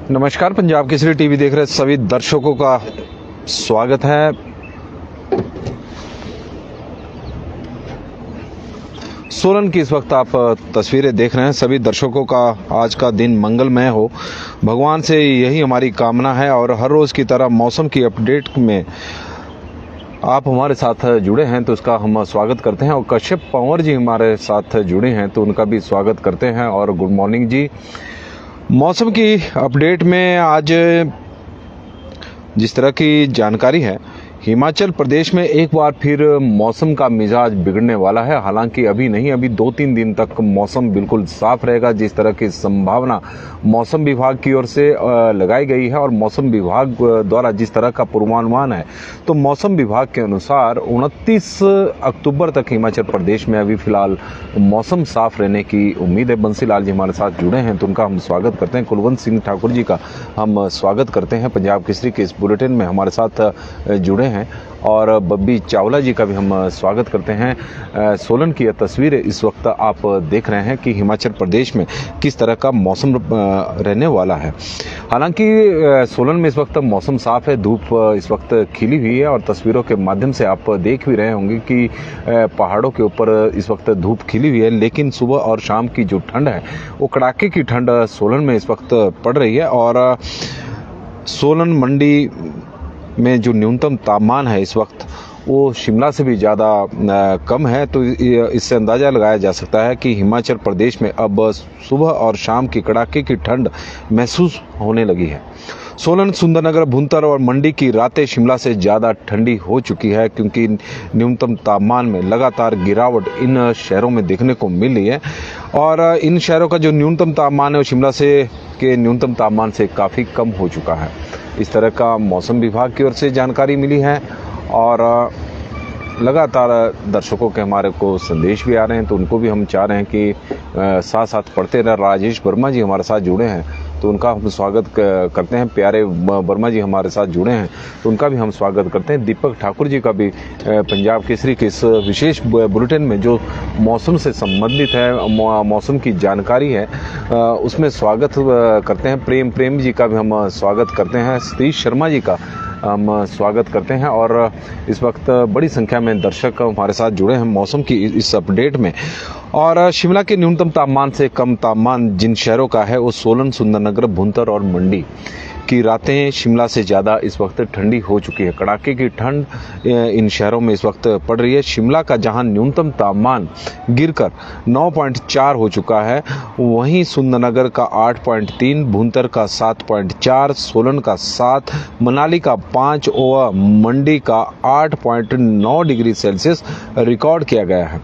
नमस्कार, पंजाब केसरी टीवी देख रहे सभी दर्शकों का स्वागत है। सोलन की इस वक्त आप तस्वीरें देख रहे हैं। सभी दर्शकों का आज का दिन मंगलमय हो, भगवान से यही हमारी कामना है। और हर रोज़ की तरह मौसम की अपडेट में आप हमारे साथ जुड़े हैं तो उसका हम स्वागत करते हैं। और कश्यप पंवर जी हमारे साथ जुड़े हैं तो उनका भी स्वागत करते हैं। और गुड मॉर्निंग जी। मौसम की अपडेट में आज जिस तरह की जानकारी है, हिमाचल प्रदेश में एक बार फिर मौसम का मिजाज बिगड़ने वाला है। हालांकि अभी नहीं, अभी 2-3 दिन तक मौसम बिल्कुल साफ रहेगा, जिस तरह की संभावना मौसम विभाग की ओर से लगाई गई है। और मौसम विभाग द्वारा जिस तरह का पूर्वानुमान है, तो मौसम विभाग के अनुसार 29 अक्टूबर तक हिमाचल प्रदेश में अभी फिलहाल मौसम साफ रहने की उम्मीद है। बंसीलाल जी हमारे साथ जुड़े हैं तो उनका हम स्वागत करते हैं। कुलवंत सिंह ठाकुर जी का हम स्वागत करते हैं। पंजाब केसरी के इस बुलेटिन में हमारे साथ जुड़े हैं। और बब्बी चावला जी का भी हम स्वागत करते हैं। सोलन की यह तस्वीर इस वक्त आप देख रहे हैं कि हिमाचल प्रदेश में किस तरह का मौसम रहने वाला है। हालांकि सोलन में इस वक्त मौसम साफ है, धूप इस वक्त खिली हुई है। और तस्वीरों के माध्यम से आप देख भी रहे होंगे कि पहाड़ों के ऊपर इस वक्त धूप खिली हुई है। लेकिन सुबह और शाम की जो ठंड है, वो कड़ाके की ठंड सोलन में इस वक्त पड़ रही है। और सोलन मंडी में जो न्यूनतम तापमान है इस वक्त, वो शिमला से भी ज़्यादा कम है। तो इससे अंदाज़ा लगाया जा सकता है कि हिमाचल प्रदेश में अब सुबह और शाम की कड़ाके की ठंड महसूस होने लगी है। सोलन, सुंदरनगर, भुंतर और मंडी की रातें शिमला से ज़्यादा ठंडी हो चुकी है, क्योंकि न्यूनतम तापमान में लगातार गिरावट इन शहरों में देखने को मिल रही है। और इन शहरों का जो न्यूनतम तापमान है वो शिमला से के न्यूनतम तापमान से काफ़ी कम हो चुका है। इस तरह का मौसम विभाग की ओर से जानकारी मिली है। और लगातार दर्शकों के हमारे को संदेश भी आ रहे हैं, तो उनको भी हम चाह रहे हैं कि साथ साथ पढ़ते रहे। राजेश वर्मा जी हमारे साथ जुड़े हैं तो उनका हम स्वागत करते हैं। प्यारे वर्मा जी हमारे साथ जुड़े हैं तो उनका भी हम स्वागत करते हैं। दीपक ठाकुर जी का भी पंजाब केसरी के इस विशेष बुलेटिन में जो मौसम से संबंधित है, मौसम की जानकारी है, उसमें स्वागत करते हैं। प्रेम जी का भी हम स्वागत करते हैं। सतीश शर्मा जी का हम स्वागत करते हैं। और इस वक्त बड़ी संख्या में दर्शक हमारे साथ जुड़े हैं मौसम की इस अपडेट में। और शिमला के न्यूनतम तापमान से कम तापमान जिन शहरों का है वो सोलन, सुंदरनगर, भुंतर और मंडी की रातें शिमला से ज़्यादा इस वक्त ठंडी हो चुकी है। कड़ाके की ठंड इन शहरों में इस वक्त पड़ रही है। शिमला का जहां न्यूनतम तापमान गिरकर 9.4 हो चुका है, वहीं सुंदरनगर का 8.3, भुंतर का 7.4, सोलन का 7, मनाली का 5 और मंडी का 8.9 डिग्री सेल्सियस रिकॉर्ड किया गया है।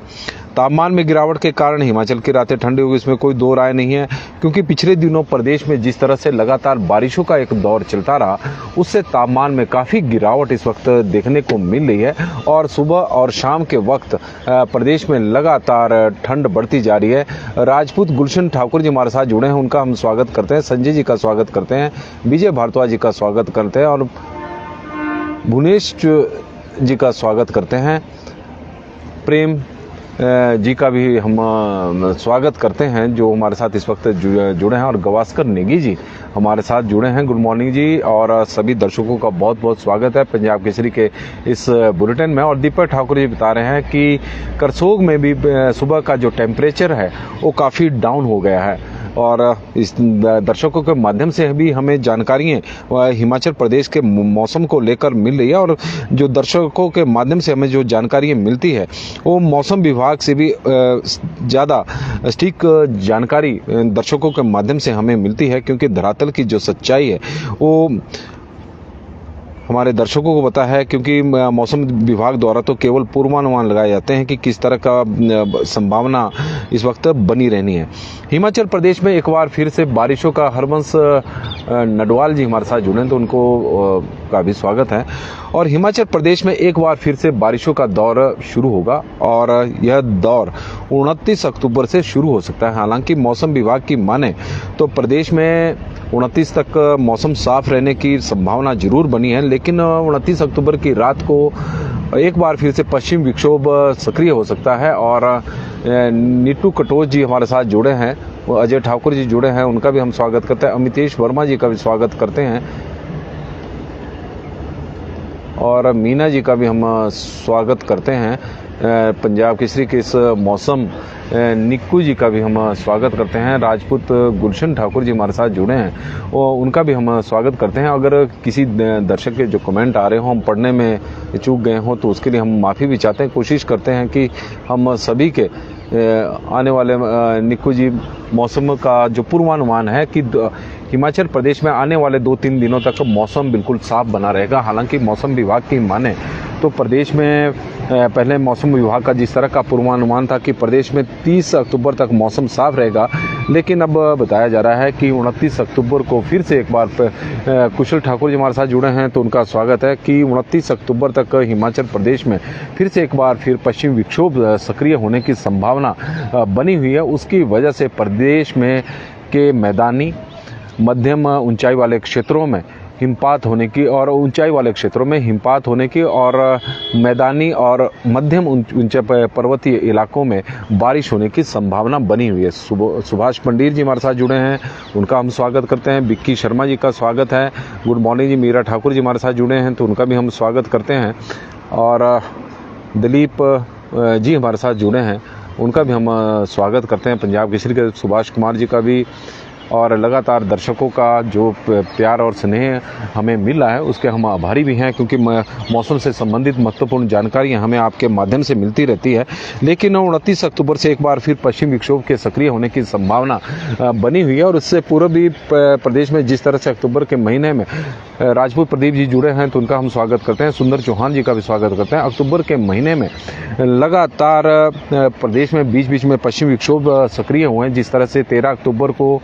तापमान में गिरावट के कारण हिमाचल की रातें ठंडी होगी, इसमें कोई दो राय नहीं है। क्योंकि पिछले दिनों प्रदेश में जिस तरह से लगातार बारिशों का एक दौर चलता रहा, उससे तापमान में काफ़ी गिरावट इस वक्त देखने को मिल रही है। और सुबह और शाम के वक्त प्रदेश में लगातार ठंड बढ़ती जा रही है। राजपूत गुलशन ठाकुर जी हमारे साथ जुड़े हैं, उनका हम स्वागत करते हैं। संजय जी का स्वागत करते हैं। विजय भारद्वाज जी का स्वागत करते हैं। और भुवनेश जी का स्वागत करते हैं। प्रेम जी का भी हम स्वागत करते हैं जो हमारे साथ इस वक्त जुड़े हैं। और गवास्कर नेगी जी हमारे साथ जुड़े हैं। गुड मॉर्निंग जी। और सभी दर्शकों का बहुत बहुत स्वागत है पंजाब केसरी के इस बुलेटिन में। और दीपक ठाकुर जी बता रहे हैं कि करसोग में भी सुबह का जो टेम्परेचर है वो काफ़ी डाउन हो गया है। और इस दर्शकों के माध्यम से भी हमें जानकारियाँ हिमाचल प्रदेश के मौसम को लेकर मिल रही है। और जो दर्शकों के माध्यम से हमें जो जानकारियाँ मिलती है वो मौसम विभाग से भी ज़्यादा सटीक जानकारी दर्शकों के माध्यम से हमें मिलती है। क्योंकि धरातल की जो सच्चाई है वो हमारे दर्शकों को पता है। क्योंकि मौसम विभाग द्वारा तो केवल पूर्वानुमान लगाए जाते हैं कि किस तरह का संभावना इस वक्त बनी रहनी है। हिमाचल प्रदेश में एक बार फिर से बारिशों का हरबंस नडवाल जी हमारे साथ जुड़े हैं तो उनको का भी स्वागत है। और हिमाचल प्रदेश में एक बार फिर से बारिशों का दौर शुरू होगा और यह दौर 29 अक्टूबर से शुरू हो सकता है। हालांकि मौसम विभाग की माने तो प्रदेश में 29 तक मौसम साफ रहने की संभावना जरूर बनी है। लेकिन 29 अक्टूबर की रात को एक बार फिर से पश्चिम विक्षोभ सक्रिय हो सकता है। और नीतू कटोच जी हमारे साथ जुड़े हैं वो अजय ठाकुर जी जुड़े हैं, उनका भी हम स्वागत करते हैं। अमितेश वर्मा जी का भी स्वागत करते हैं और मीना जी का भी हम स्वागत करते हैं। पंजाब केसरी के इस मौसम निक्कू जी का भी हम स्वागत करते हैं। राजपूत गुलशन ठाकुर जी हमारे साथ जुड़े हैं और उनका भी हम स्वागत करते हैं। अगर किसी दर्शक के जो कमेंट आ रहे हो हम पढ़ने में चूक गए हों तो उसके लिए हम माफ़ी भी चाहते हैं। कोशिश करते हैं कि हम सभी के आने वाले निक्कू जी मौसम का जो पूर्वानुमान है कि हिमाचल प्रदेश में आने वाले 2-3 दिनों तक मौसम बिल्कुल साफ बना रहेगा। हालांकि मौसम विभाग की माने तो प्रदेश में पहले मौसम विभाग का जिस तरह का पूर्वानुमान था कि प्रदेश में 30 अक्टूबर तक मौसम साफ रहेगा, लेकिन अब बताया जा रहा है कि 29 अक्टूबर को फिर से एक बार कुशल ठाकुर जी हमारे साथ जुड़े हैं तो उनका स्वागत है कि 29 अक्टूबर तक हिमाचल प्रदेश में फिर से एक बार फिर पश्चिम विक्षोभ सक्रिय होने की संभावना बनी हुई है। उसकी वजह से प्रदेश में के मैदानी मध्यम ऊंचाई वाले क्षेत्रों में हिमपात होने की और ऊंचाई वाले क्षेत्रों में हिमपात होने की और मैदानी और मध्यम ऊंचे पर्वतीय इलाकों में बारिश होने की संभावना बनी हुई है। सुभाष पंडित जी हमारे साथ जुड़े हैं, उनका हम स्वागत करते हैं। विक्की शर्मा जी का स्वागत है। गुड मॉर्निंग जी। मीरा ठाकुर जी हमारे साथ जुड़े हैं तो उनका भी हम स्वागत करते हैं और दिलीप जी हमारे साथ जुड़े हैं, उनका भी हम स्वागत करते हैं। पंजाब केसरी के सुभाष कुमार जी का भी और लगातार दर्शकों का जो प्यार और स्नेह हमें मिल रहा है उसके हम आभारी भी हैं, क्योंकि मौसम से संबंधित महत्वपूर्ण जानकारियां हमें आपके माध्यम से मिलती रहती है। लेकिन 29 अक्टूबर से एक बार फिर पश्चिम विक्षोभ के सक्रिय होने की संभावना बनी हुई है और उससे पूर्वी प्रदेश में जिस तरह से अक्टूबर के महीने में राजपूत प्रदीप जी जुड़े हैं तो उनका हम स्वागत करते हैं। सुंदर चौहान जी का भी स्वागत करते हैं। अक्टूबर के महीने में लगातार प्रदेश में बीच बीच में पश्चिम विक्षोभ सक्रिय हुए हैं। जिस तरह से 13 अक्टूबर को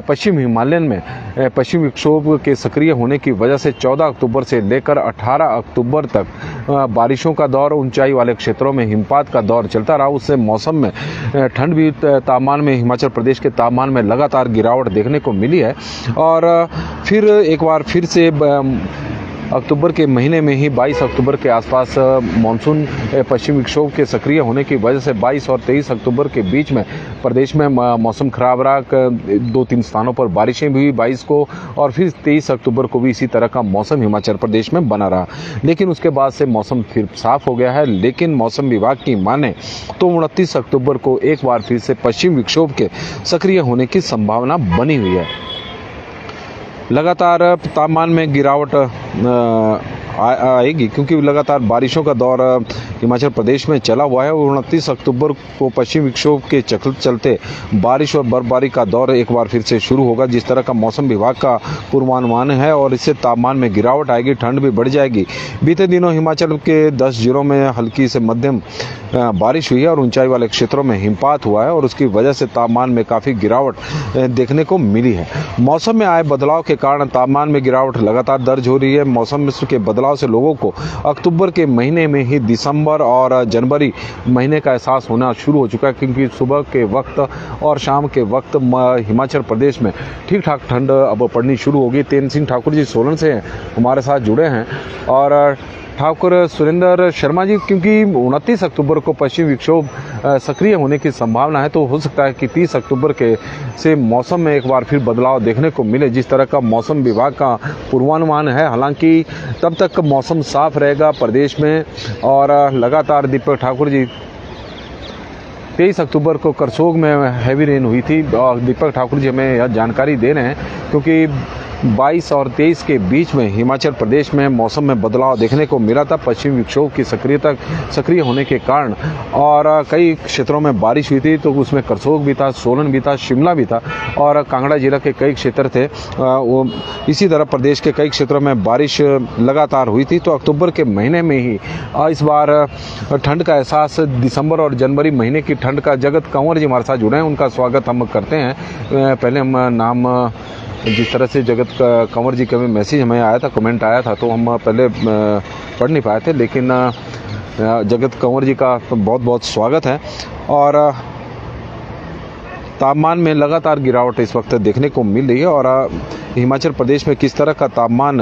पश्चिम हिमालयन में पश्चिम विक्षोभ के सक्रिय होने की वजह से 14 अक्टूबर से लेकर 18 अक्टूबर तक बारिशों का दौर, ऊंचाई वाले क्षेत्रों में हिमपात का दौर चलता रहा। उससे मौसम में ठंड भी तापमान में हिमाचल प्रदेश के तापमान में लगातार गिरावट देखने को मिली है और फिर एक बार फिर से अक्टूबर के महीने में ही 22 अक्टूबर के आसपास मानसून पश्चिम विक्षोभ के सक्रिय होने की वजह से 22 और 23 अक्टूबर के बीच में प्रदेश में मौसम खराब रहा। 2-3 स्थानों पर बारिशें भी हुई 22 को और फिर 23 अक्टूबर को भी इसी तरह का मौसम हिमाचल प्रदेश में बना रहा। लेकिन उसके बाद से मौसम फिर साफ हो गया है। लेकिन मौसम विभाग की माने तो 29 अक्टूबर को एक बार फिर से पश्चिम विक्षोभ के सक्रिय होने की संभावना बनी हुई है। लगातार तापमान में गिरावट आएगी क्योंकि लगातार बारिशों का दौर हिमाचल प्रदेश में चला हुआ है और 29 अक्टूबर को पश्चिम विक्षोभ के चलते बारिश और बर्फबारी का दौर एक बार फिर से शुरू होगा। जिस तरह का मौसम विभाग का पूर्वानुमान है और इससे तापमान में गिरावट आएगी, ठंड भी बढ़ जाएगी। बीते दिनों हिमाचल के 10 जिलों में हल्की से मध्यम बारिश हुई है और ऊंचाई वाले क्षेत्रों में हिमपात हुआ है और उसकी वजह से तापमान में काफ़ी गिरावट देखने को मिली है। मौसम में आए बदलाव के कारण तापमान में गिरावट लगातार दर्ज हो रही है। मौसम के बदलाव से लोगों को अक्टूबर के महीने में ही दिसंबर और जनवरी महीने का एहसास होना शुरू हो चुका है, क्योंकि सुबह के वक्त और शाम के वक्त हिमाचल प्रदेश में ठीक ठाक ठंड अब पड़नी शुरू होगी। तेन सिंह ठाकुर जी सोलन से हमारे साथ जुड़े हैं और ठाकुर सुरेंद्र शर्मा जी, क्योंकि 29 अक्टूबर को पश्चिम विक्षोभ सक्रिय होने की संभावना है तो हो सकता है कि 30 अक्टूबर के से मौसम में एक बार फिर बदलाव देखने को मिले, जिस तरह का मौसम विभाग का पूर्वानुमान है। हालांकि तब तक मौसम साफ रहेगा प्रदेश में और लगातार दीपक ठाकुर जी 23 अक्टूबर को करसोग में हैवी रेन हुई थी और दीपक ठाकुर जी हमें यह जानकारी दे रहे हैं क्योंकि 22 और 23 के बीच में हिमाचल प्रदेश में मौसम में बदलाव देखने को मिला था पश्चिम विक्षोभ की सक्रिय होने के कारण और कई क्षेत्रों में बारिश हुई थी। तो उसमें करसोग भी था, सोलन भी था, शिमला भी था और कांगड़ा जिला के कई क्षेत्र थे। वो इसी तरह प्रदेश के कई क्षेत्रों में बारिश लगातार हुई थी। तो अक्टूबर के महीने में ही इस बार ठंड का एहसास दिसंबर और जनवरी महीने की ठंड का जगत कंवर जी हमारे साथ जुड़े हैं, उनका स्वागत हम करते हैं। पहले हम नाम जिस तरह से जगत कंवर जी का मैसेज हमें आया था, कमेंट आया था तो हम पहले पढ़ नहीं पाए थे, लेकिन जगत कंवर जी का बहुत बहुत स्वागत है। और तापमान में लगातार गिरावट इस वक्त देखने को मिल रही है। और हिमाचल प्रदेश में किस तरह का तापमान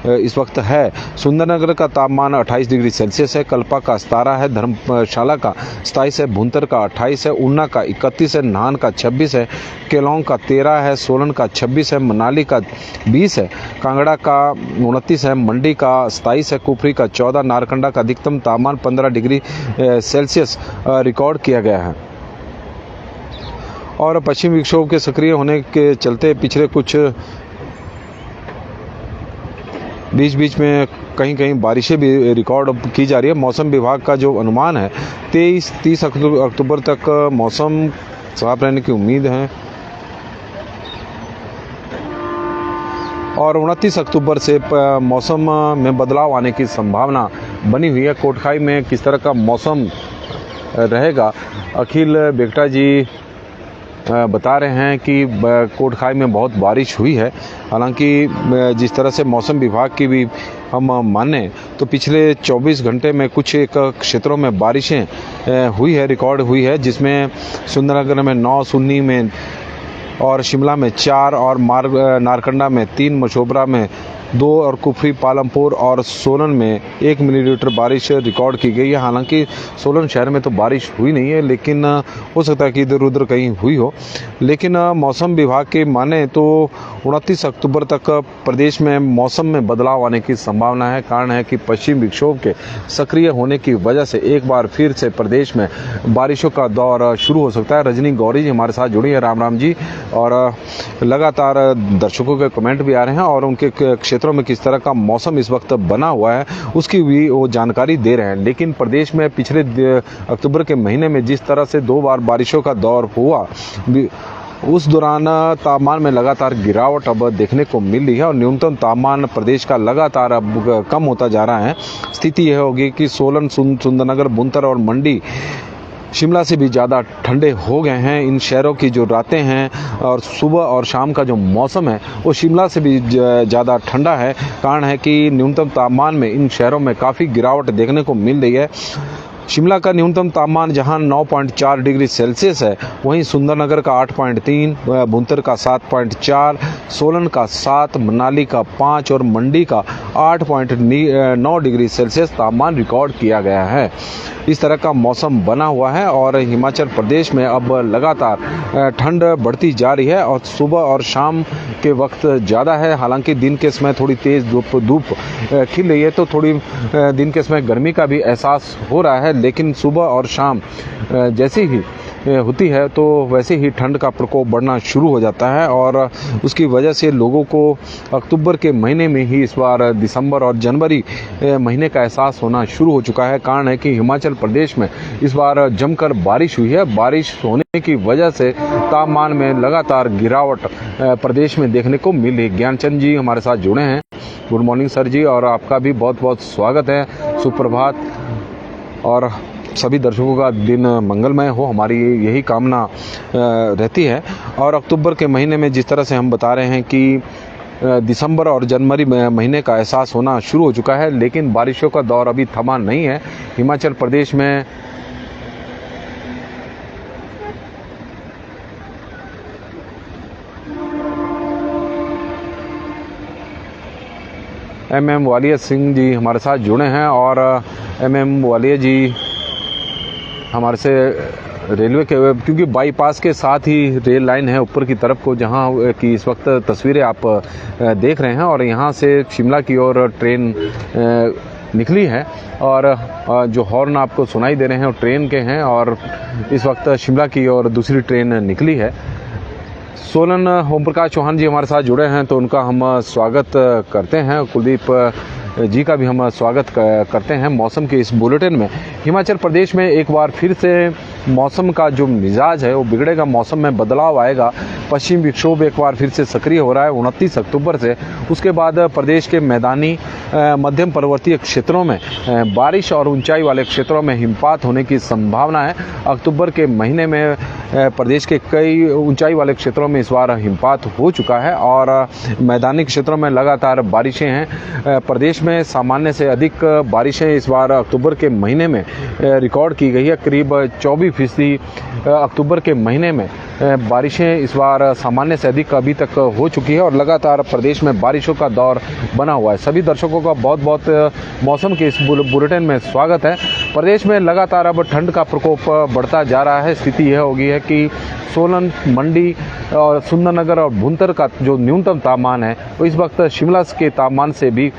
इस वक्त है, सुंदरनगर का तापमान 28 डिग्री सेल्सियस है, कल्पा का 17 है, धर्मशाला का 27 है, भुंतर का 28 है, ऊना का 31 है, नाहन का 26 है, केलांग का 13 है, सोलन का 26 है, मनाली का 20 है, कांगड़ा का 29 है, मंडी का 27 है, कुफरी का 14, नारकंडा का अधिकतम तापमान 15 डिग्री सेल्सियस रिकॉर्ड किया गया है। और पश्चिमी विक्षोभ के सक्रिय होने के चलते पिछले कुछ बीच में कहीं कहीं बारिशें भी रिकॉर्ड की जा रही है। मौसम विभाग का जो अनुमान है 30 अक्टूबर तक मौसम साफ रहने की उम्मीद है और 29 अक्टूबर से मौसम में बदलाव आने की संभावना बनी हुई है। कोटखाई में किस तरह का मौसम रहेगा, अखिल बेगटा जी बता रहे हैं कि कोटखाई में बहुत बारिश हुई है। हालांकि जिस तरह से मौसम विभाग की भी हम माने तो पिछले 24 घंटे में कुछ एक क्षेत्रों में बारिशें रिकॉर्ड हुई है, जिसमें सुंदरनगर में 9, सुन्नी में और शिमला में 4 और नारकंडा में 3, मशोबरा में 2 और कुफरी, पालमपुर और सोलन में 1 मिलीमीटर बारिश रिकॉर्ड की गई है। हालांकि सोलन शहर में तो बारिश हुई नहीं है, लेकिन हो सकता है कि इधर उधर कहीं हुई हो। लेकिन मौसम विभाग के माने तो 29 अक्टूबर तक प्रदेश में मौसम में बदलाव आने की संभावना है। कारण है कि पश्चिम विक्षोभ के सक्रिय होने की वजह से एक बार फिर से प्रदेश में बारिशों का दौर शुरू हो सकता है। रजनी गौरी जी हमारे साथ जुड़ी है, राम राम जी। और लगातार दर्शकों के कमेंट भी आ रहे हैं और उनके क्षेत्रों में किस तरह का मौसम इस वक्त बना हुआ है उसकी भी वो जानकारी दे रहे हैं। लेकिन प्रदेश में पिछले अक्टूबर के महीने में जिस तरह से 2 बार बारिशों का दौर हुआ, उस दौरान तापमान में लगातार गिरावट अब देखने को मिल रही है और न्यूनतम तापमान प्रदेश का लगातार अब कम होता जा रहा है। स्थिति यह होगी कि सोलन, सुंदरनगर, भुंतर और मंडी शिमला से भी ज़्यादा ठंडे हो गए हैं। इन शहरों की जो रातें हैं और सुबह और शाम का जो मौसम है वो शिमला से भी ज़्यादा ठंडा है। कारण है कि न्यूनतम तापमान में इन शहरों में काफ़ी गिरावट देखने को मिल रही है। शिमला का न्यूनतम तापमान जहां 9.4 डिग्री सेल्सियस है, वहीं सुंदरनगर का 8.3, भुंतर का 7.4, सोलन का 7, मनाली का 5 और मंडी का 8.9 डिग्री सेल्सियस तापमान रिकॉर्ड किया गया है। इस तरह का मौसम बना हुआ है और हिमाचल प्रदेश में अब लगातार ठंड बढ़ती जा रही है और सुबह और शाम के वक्त ज़्यादा है। हालांकि दिन के समय थोड़ी तेज़ धूप खिल रही है तो थोड़ी दिन के समय गर्मी का भी एहसास हो रहा है, लेकिन सुबह और शाम जैसी ही होती है तो वैसे ही ठंड का प्रकोप बढ़ना शुरू हो जाता है और उसकी वजह से लोगों को अक्टूबर के महीने में ही इस बार दिसंबर और जनवरी महीने का एहसास होना शुरू हो चुका है। कारण है कि हिमाचल प्रदेश में इस बार जमकर बारिश हुई है। बारिश होने की वजह से तापमान में लगातार गिरावट प्रदेश में देखने को मिल रही। ज्ञानचंद जी हमारे साथ जुड़े हैं। गुड मॉर्निंग सर जी, और आपका भी बहुत बहुत स्वागत है। सुप्रभात और सभी दर्शकों का दिन मंगलमय हो, हमारी यही कामना रहती है। और अक्टूबर के महीने में जिस तरह से हम बता रहे हैं कि दिसंबर और जनवरी महीने का एहसास होना शुरू हो चुका है, लेकिन बारिशों का दौर अभी थमा नहीं है। हिमाचल प्रदेश में MM वालिया सिंह जी हमारे साथ जुड़े हैं और MM वालिया जी हमारे से रेलवे के, क्योंकि बाईपास के साथ ही रेल लाइन है ऊपर की तरफ को, जहां की इस वक्त तस्वीरें आप देख रहे हैं और यहां से शिमला की ओर ट्रेन निकली है और जो हॉर्न आपको सुनाई दे रहे हैं वो ट्रेन के हैं और इस वक्त शिमला की ओर दूसरी ट्रेन निकली है। सोलन ओम प्रकाश चौहान जी हमारे साथ जुड़े हैं तो उनका हम स्वागत करते हैं। कुलदीप जी का भी हम स्वागत करते हैं मौसम के इस बुलेटिन में। हिमाचल प्रदेश में एक बार फिर से मौसम का जो मिजाज है वो बिगड़ेगा, मौसम में बदलाव आएगा। पश्चिम विक्षोभ एक बार फिर से सक्रिय हो रहा है 29 अक्टूबर से। उसके बाद प्रदेश के मैदानी मध्यम पर्वतीय क्षेत्रों में बारिश और ऊंचाई वाले क्षेत्रों में हिमपात होने की संभावना है। अक्टूबर के महीने में प्रदेश के कई ऊंचाई वाले क्षेत्रों में इस बार हिमपात हो चुका है और मैदानी क्षेत्रों में लगातार बारिशें हैं। प्रदेश में सामान्य से अधिक बारिशें इस बार अक्टूबर के महीने में रिकॉर्ड की गई है। करीब 24 80% अक्टूबर के महीने में बारिशें इस बार सामान्य से अधिक अभी तक हो चुकी है और लगातार प्रदेश में बारिशों का दौर बना हुआ है। सभी दर्शकों का बहुत बहुत मौसम के इस बुलेटिन में स्वागत है। प्रदेश में लगातार अब ठंड का प्रकोप बढ़ता जा रहा है। स्थिति यह हो गई है कि सोलन, मंडी और सुंदरनगर और भुंतर का जो न्यूनतम तापमान है वो इस वक्त शिमला के तापमान से भी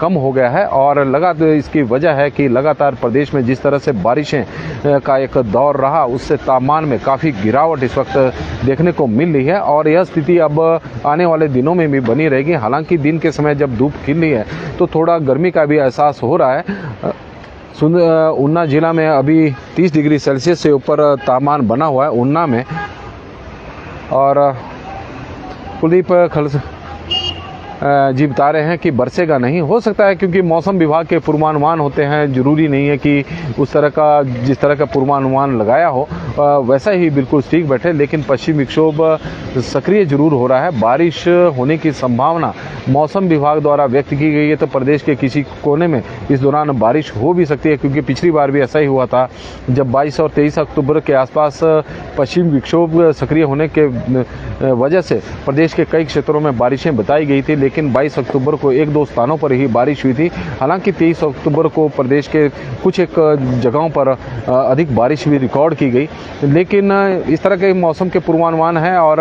कम हो गया है और लगातार इसकी वजह है कि लगातार प्रदेश में जिस तरह से बारिशें का एक दौर रहा उससे तापमान में काफ़ी गिरावट इस वक्त देखने को मिल रही है और यह स्थिति अब आने वाले दिनों में भी बनी रहेगी। हालांकि दिन के समय जब धूप खिल रही है तो थोड़ा गर्मी का भी एहसास हो रहा है। ऊना जिला में अभी 30 डिग्री सेल्सियस से ऊपर तापमान बना हुआ है ऊना में। और कुलदीप खलस जी बता रहे हैं कि बरसेगा नहीं, हो सकता है क्योंकि मौसम विभाग के पूर्वानुमान होते हैं, ज़रूरी नहीं है कि उस तरह का जिस तरह का पूर्वानुमान लगाया हो वैसा ही बिल्कुल ठीक बैठे। लेकिन पश्चिमी विक्षोभ सक्रिय जरूर हो रहा है। बारिश होने की संभावना मौसम विभाग द्वारा व्यक्त की गई है, तो प्रदेश के किसी कोने में इस दौरान बारिश हो भी सकती है क्योंकि पिछली बार भी ऐसा ही हुआ था जब 22 और 23 अक्टूबर के आसपास पश्चिमी विक्षोभ सक्रिय होने के वजह से प्रदेश के कई क्षेत्रों में बारिशें बताई गई थी। लेकिन 22 अक्टूबर को एक दो स्थानों पर ही बारिश हुई थी। हालांकि 23 अक्टूबर को प्रदेश के कुछ एक जगहों पर अधिक बारिश भी रिकॉर्ड की गई। लेकिन इस तरह के मौसम के पूर्वानुमान है और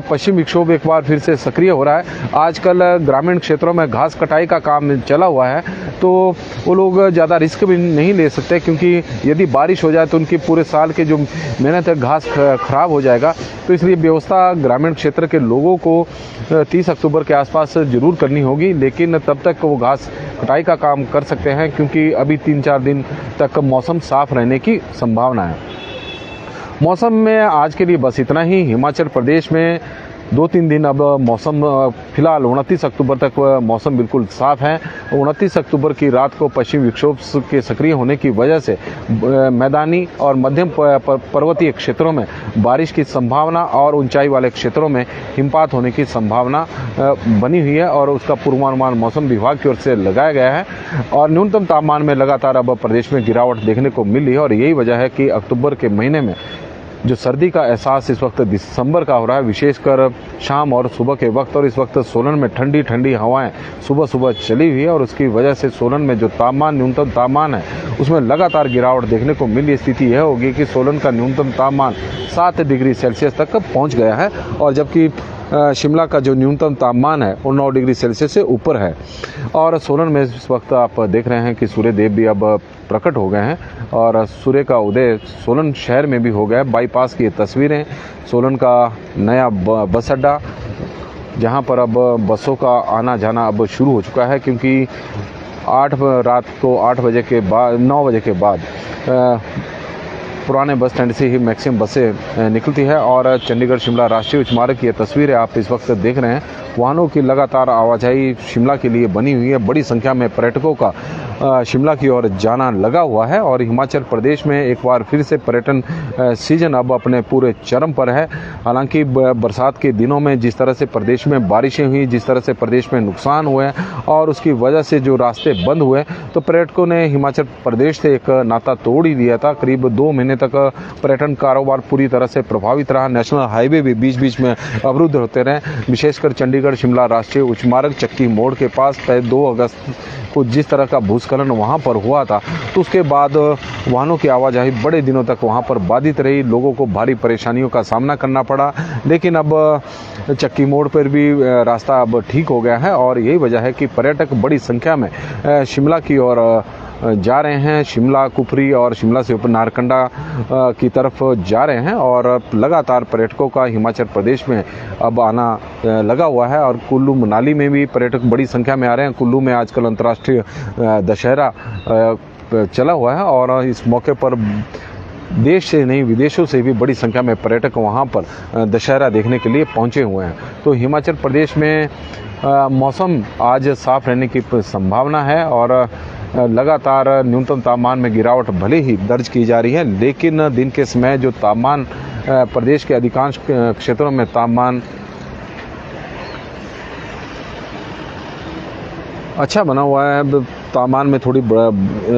पश्चिम विक्षोभ एक बार फिर से सक्रिय हो रहा है। आजकल ग्रामीण क्षेत्रों में घास कटाई का काम चला हुआ है तो वो लोग ज़्यादा रिस्क भी नहीं ले सकते क्योंकि यदि बारिश हो जाए तो उनकी पूरे साल के जो मेहनत है घास खराब हो जाएगा। तो इसलिए व्यवस्था ग्रामीण क्षेत्र के लोगों को 30 अक्टूबर के आसपास जरूर करनी होगी, लेकिन तब तक वो घास कटाई का काम कर सकते हैं क्योंकि अभी 3-4 दिन तक मौसम साफ रहने की संभावना है। मौसम में आज के लिए बस इतना ही। हिमाचल प्रदेश में 2-3 दिन अब मौसम फिलहाल 29 अक्टूबर तक मौसम बिल्कुल साफ है। 29 अक्टूबर की रात को पश्चिम विक्षोभ के सक्रिय होने की वजह से मैदानी और मध्यम पर्वतीय क्षेत्रों में बारिश की संभावना और ऊंचाई वाले क्षेत्रों में हिमपात होने की संभावना बनी हुई है और उसका पूर्वानुमान मौसम विभाग की ओर से लगाया गया है। और न्यूनतम तापमान में लगातार अब प्रदेश में गिरावट देखने को मिल रही है और यही वजह है कि अक्टूबर के महीने में जो सर्दी का एहसास इस वक्त दिसंबर का हो रहा है, विशेषकर शाम और सुबह के वक्त। और इस वक्त सोलन में ठंडी ठंडी हवाएं सुबह सुबह चली हुई है और उसकी वजह से सोलन में जो तापमान न्यूनतम तापमान है उसमें लगातार गिरावट देखने को मिली। स्थिति यह होगी कि सोलन का न्यूनतम तापमान 7 डिग्री सेल्सियस तक पहुंच गया है और जबकि शिमला का जो न्यूनतम तापमान है वो 9 डिग्री सेल्सियस से ऊपर है। और सोलन में इस वक्त आप देख रहे हैं कि सूर्य देव भी अब प्रकट हो गए हैं और सूर्य का उदय सोलन शहर में भी हो गया है। बाईपास की तस्वीरें, सोलन का नया बस अड्डा जहां पर अब बसों का आना जाना अब शुरू हो चुका है क्योंकि रात को 8 बजे के बाद 9 बजे के बाद पुराने बस स्टैंड से ही मैक्सिमम बसें निकलती है। और चंडीगढ़ शिमला राष्ट्रीय उच्च मार्ग की तस्वीरें आप इस वक्त देख रहे हैं। वाहनों की लगातार आवाजाही शिमला के लिए बनी हुई है। बड़ी संख्या में पर्यटकों का शिमला की ओर जाना लगा हुआ है और हिमाचल प्रदेश में एक बार फिर से पर्यटन सीजन अब अपने पूरे चरम पर है। हालांकि बरसात के दिनों में जिस तरह से प्रदेश में बारिशें हुई, जिस तरह से प्रदेश में नुकसान हुए और उसकी वजह से जो रास्ते बंद हुए तो पर्यटकों ने हिमाचल प्रदेश से एक नाता तोड़ ही दिया था। करीब 2 महीने तक पर्यटन कारोबार पूरी तरह से प्रभावित रहा। नेशनल हाईवे भी बीच बीच में अवरुद्ध होते रहे। विशेषकर चंडीगढ़ शिमला राष्ट्रीय उच्च मार्ग चक्की मोड़ के पास 2 अगस्त को जिस तरह का भूस्खलन वहां पर हुआ था तो उसके बाद वाहनों की आवाजाही बड़े दिनों तक वहां पर बाधित रही। लोगों को भारी परेशानियों का सामना करना पड़ा। लेकिन अब चक्की मोड़ पर भी रास्ता अब ठीक हो गया है और यही वजह है कि पर्यटक बड़ी संख्या में शिमला की ओर जा रहे हैं। शिमला, कुफरी और शिमला से ऊपर नारकंडा की तरफ जा रहे हैं और लगातार पर्यटकों का हिमाचल प्रदेश में अब आना लगा हुआ है। और कुल्लू मनाली में भी पर्यटक बड़ी संख्या में आ रहे हैं। कुल्लू में आजकल अंतर्राष्ट्रीय दशहरा चला हुआ है और इस मौके पर देश से नहीं विदेशों से भी बड़ी संख्या में पर्यटक वहां पर दशहरा देखने के लिए पहुंचे हुए हैं। तो हिमाचल प्रदेश में मौसम आज साफ रहने की संभावना है और लगातार न्यूनतम तापमान में गिरावट भले ही दर्ज की जा रही है, लेकिन दिन के समय जो तापमान प्रदेश के अधिकांश क्षेत्रों में तापमान अच्छा बना हुआ है। तापमान में थोड़ी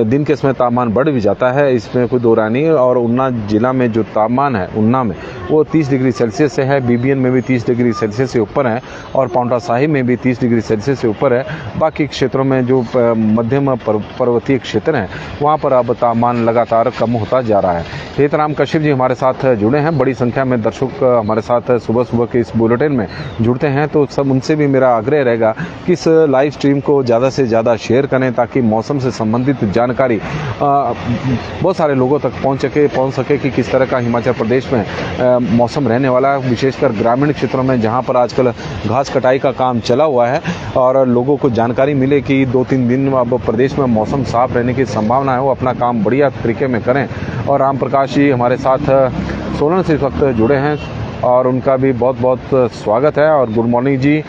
दिन के समय तापमान बढ़ भी जाता है, इसमें कोई दो राय नहीं। और उन्ना जिला में जो तापमान है उन्ना में वो 30 डिग्री सेल्सियस से है, बीबीएन में भी 30 डिग्री सेल्सियस से ऊपर है और पाउंटा साहिब में भी 30 डिग्री सेल्सियस से ऊपर है। बाकी क्षेत्रों में जो मध्यम पर्वतीय क्षेत्र हैं वहाँ पर अब तापमान लगातार कम होता जा रहा है। हेतराम कश्यप जी हमारे साथ जुड़े हैं, बड़ी संख्या में दर्शक हमारे साथ सुबह सुबह के इस बुलेटिन में जुड़ते हैं, तो सब उनसे भी मेरा आग्रह रहेगा कि इस लाइव स्ट्रीम को ज़्यादा से ज़्यादा शेयर करें ताकि मौसम से संबंधित जानकारी बहुत सारे लोगों तक पहुंच सके कि किस तरह का हिमाचल प्रदेश में मौसम रहने वाला है, विशेषकर ग्रामीण क्षेत्रों में जहां पर आजकल घास कटाई का काम चला हुआ है और लोगों को जानकारी मिले कि 2-3 दिन अब प्रदेश में मौसम साफ रहने की संभावना है, वो अपना काम बढ़िया तरीके में करें। और राम प्रकाश जी हमारे साथ सोलन से इस वक्त जुड़े हैं और उनका भी बहुत बहुत स्वागत है और गुड मॉर्निंग जी।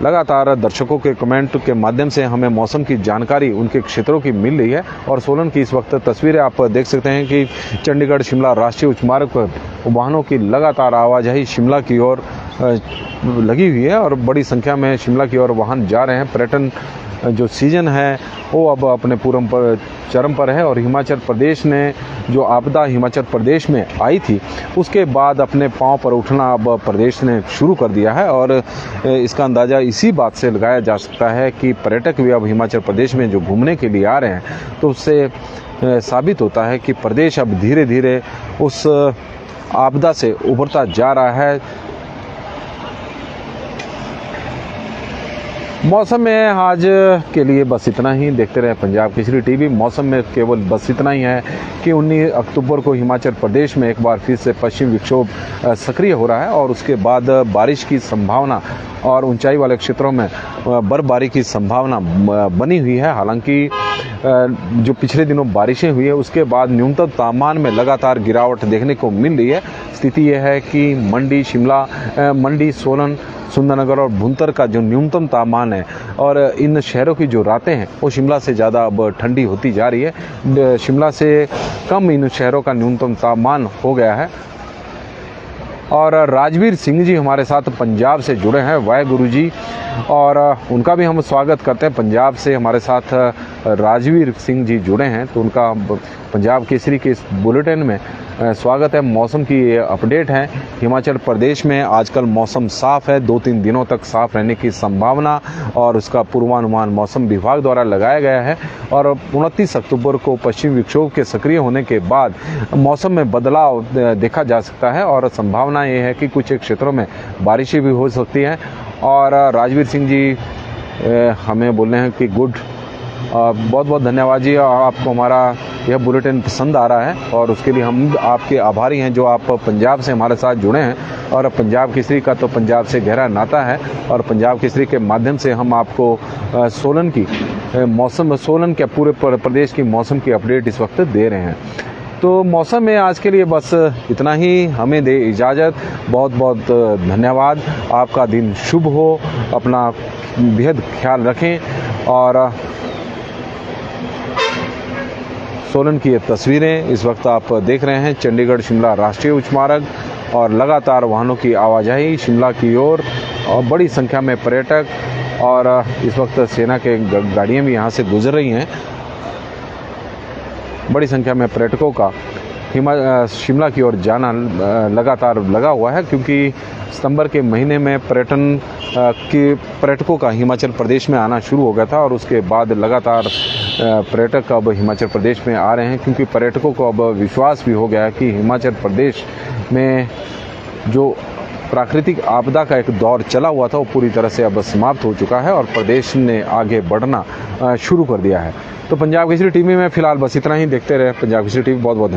लगातार दर्शकों के कमेंट के माध्यम से हमें मौसम की जानकारी उनके क्षेत्रों की मिल रही है और सोलन की इस वक्त तस्वीरें आप देख सकते हैं कि चंडीगढ़ शिमला राष्ट्रीय उच्च मार्ग पर वाहनों की लगातार आवाजाही शिमला की ओर लगी हुई है और बड़ी संख्या में शिमला की ओर वाहन जा रहे हैं। पर्यटन जो सीजन है वो अब अपने पूर्ण चरम पर है और हिमाचल प्रदेश ने जो आपदा हिमाचल प्रदेश में आई थी उसके बाद अपने पांव पर उठना अब प्रदेश ने शुरू कर दिया है और इसका अंदाज़ा इसी बात से लगाया जा सकता है कि पर्यटक भी अब हिमाचल प्रदेश में जो घूमने के लिए आ रहे हैं तो उससे साबित होता है कि प्रदेश अब धीरे धीरे उस आपदा से उभरता जा रहा है। मौसम में आज के लिए बस इतना ही। देखते रहे पंजाब केसरी टीवी। मौसम में केवल बस इतना ही है कि 19 अक्टूबर को हिमाचल प्रदेश में एक बार फिर से पश्चिम विक्षोभ सक्रिय हो रहा है और उसके बाद बारिश की संभावना और ऊंचाई वाले क्षेत्रों में बर्फबारी की संभावना बनी हुई है। हालांकि जो पिछले दिनों बारिशें हुई है उसके बाद न्यूनतम तापमान में लगातार गिरावट देखने को मिल रही है। स्थिति यह है कि मंडी, शिमला, मंडी, सोलन, सुंदरनगर और भुंतर का जो न्यूनतम तापमान है और इन शहरों की जो रातें हैं वो शिमला से ज़्यादा अब ठंडी होती जा रही है। शिमला से कम इन शहरों का न्यूनतम तापमान हो गया है। और राजवीर सिंह जी हमारे साथ पंजाब से जुड़े हैं, वाहे गुरु जी, और उनका भी हम स्वागत करते हैं। पंजाब से हमारे साथ राजवीर सिंह जी जुड़े हैं तो उनका पंजाब केसरी के इस बुलेटिन में स्वागत है। मौसम की ये अपडेट है। हिमाचल प्रदेश में आजकल मौसम साफ है, 2-3 दिनों तक साफ रहने की संभावना और उसका पूर्वानुमान मौसम विभाग द्वारा लगाया गया है। और 29 अक्टूबर को पश्चिम विक्षोभ के सक्रिय होने के बाद मौसम में बदलाव देखा जा सकता है और संभावना ये है कि कुछ क्षेत्रों में बारिशें भी हो सकती हैं। और राजवीर सिंह जी हमें बोल रहे हैं कि गुड, बहुत बहुत धन्यवाद जी, आपको हमारा यह बुलेटिन पसंद आ रहा है और उसके लिए हम आपके आभारी हैं जो आप पंजाब से हमारे साथ जुड़े हैं। और पंजाब केसरी का तो पंजाब से गहरा नाता है और पंजाब केसरी के माध्यम से हम आपको सोलन की मौसम, सोलन के पूरे प्रदेश की मौसम की अपडेट इस वक्त दे रहे हैं। तो मौसम में आज के लिए बस इतना ही, हमें दे इजाज़त। बहुत बहुत धन्यवाद, आपका दिन शुभ हो, अपना बेहद ख्याल रखें। और सोलन की ये तस्वीरें इस वक्त आप देख रहे हैं, चंडीगढ़ शिमला राष्ट्रीय उच्च मार्ग और लगातार वाहनों की आवाजाही शिमला की ओर और बड़ी संख्या में पर्यटक, और इस वक्त सेना के गाड़ियाँ भी यहाँ से गुजर रही हैं। बड़ी संख्या में पर्यटकों का शिमला की ओर जाना लगातार लगा हुआ है क्योंकि सितंबर के महीने में पर्यटकों का हिमाचल प्रदेश में आना शुरू हो गया था और उसके बाद लगातार पर्यटक अब हिमाचल प्रदेश में आ रहे हैं क्योंकि पर्यटकों को अब विश्वास भी हो गया है कि हिमाचल प्रदेश में जो प्राकृतिक आपदा का एक दौर चला हुआ था वो पूरी तरह से अब समाप्त हो चुका है और प्रदेश ने आगे बढ़ना शुरू कर दिया है। तो पंजाब केसरी टीवी में फिलहाल बस इतना ही। देखते रहे पंजाब केसरी टीवी। बहुत बहुत धन्यवाद।